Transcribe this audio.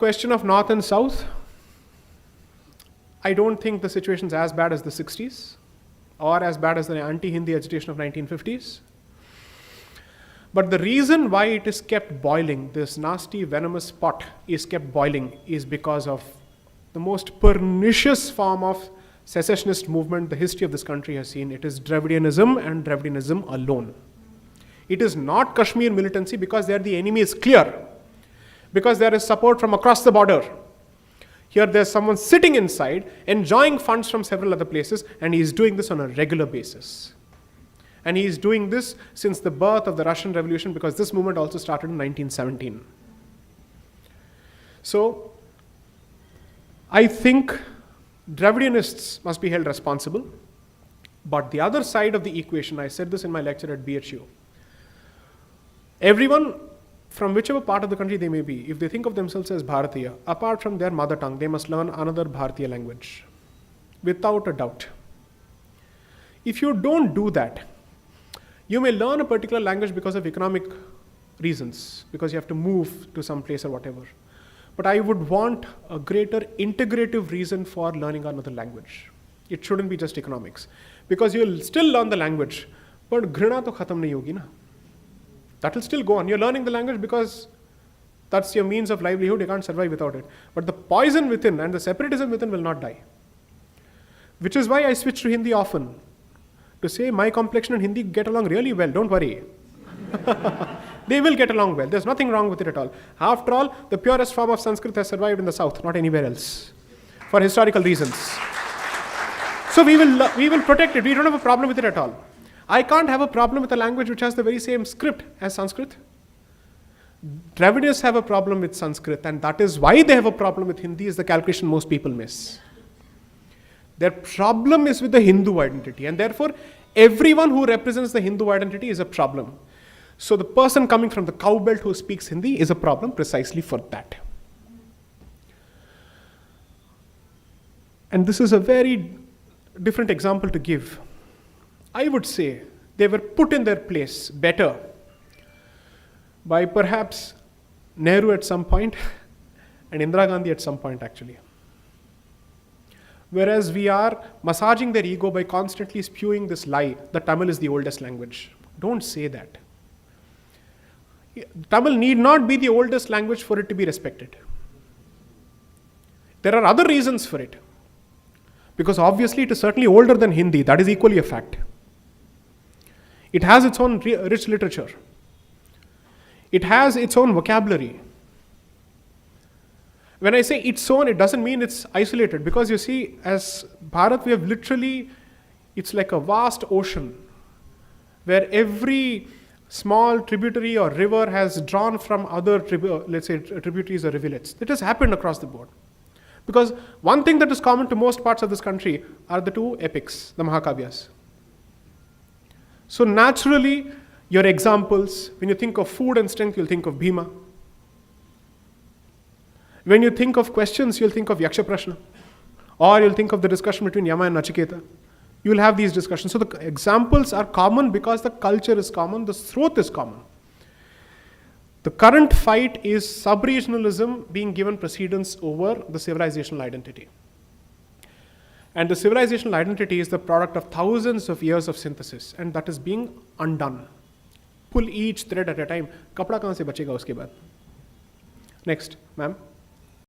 Question of North and South. I don't think the situation is as bad as the 60s or as bad as the anti-Hindi agitation of 1950s. But the reason why it is kept boiling, this nasty venomous pot is kept boiling, is because of the most pernicious form of secessionist movement the history of this country has seen. It is Dravidianism and Dravidianism alone. It is not Kashmir militancy, because there the enemy is clear. Because there is support from across the border. Here there's someone sitting inside, enjoying funds from several other places, and he is doing this on a regular basis. And he is doing this since the birth of the Russian Revolution, because this movement also started in 1917. So, I think Dravidianists must be held responsible. But the other side of the equation, I said this in my lecture at BHU, everyone from whichever part of the country they may be, if they think of themselves as Bharatiya, apart from their mother tongue, they must learn another Bharatiya language, without a doubt. If you don't do that, you may learn a particular language because of economic reasons, because you have to move to some place or whatever. But I would want a greater integrative reason for learning another language. It shouldn't be just economics. Because you'll still learn the language, but ghrina to khatam nahi hogi na. That will still go on. You're learning the language because that's your means of livelihood. You can't survive without it. But the poison within and the separatism within will not die. Which is why I switch to Hindi often. To say my complexion and Hindi get along really well. Don't worry. They will get along well. There's nothing wrong with it at all. After all, the purest form of Sanskrit has survived in the South, not anywhere else. For historical reasons. So we will protect it. We don't have a problem with it at all. I can't have a problem with a language which has the very same script as Sanskrit. Dravidians have a problem with Sanskrit, and that is why they have a problem with Hindi, is the calculation most people miss. Their problem is with the Hindu identity, and therefore everyone who represents the Hindu identity is a problem. So the person coming from the cow belt who speaks Hindi is a problem precisely for that. And this is a very different example to give. I would say they were put in their place better by perhaps Nehru at some point and Indira Gandhi at some point actually. Whereas we are massaging their ego by constantly spewing this lie that Tamil is the oldest language. Don't say that. Tamil need not be the oldest language for it to be respected. There are other reasons for it. Because obviously it is certainly older than Hindi. That is equally a fact. It has its own rich literature. It has its own vocabulary. When I say its own, it doesn't mean it's isolated. Because you see, as Bharat, we have literally, it's like a vast ocean where every small tributary or river has drawn from other, let's say, tributaries or rivulets. It has happened across the board. Because one thing that is common to most parts of this country are the two epics, the Mahakavyas. So naturally, your examples, when you think of food and strength, you'll think of Bhima. When you think of questions, you'll think of Yaksha Prashna. Or you'll think of the discussion between Yama and Nachiketa. You'll have these discussions. So the examples are common because the culture is common, the sroth is common. The current fight is sub-regionalism being given precedence over the civilizational identity. And the civilizational identity is the product of thousands of years of synthesis, and that is being undone. Pull each thread at a time. Kapda kahan se bachega uske baad? Next, ma'am.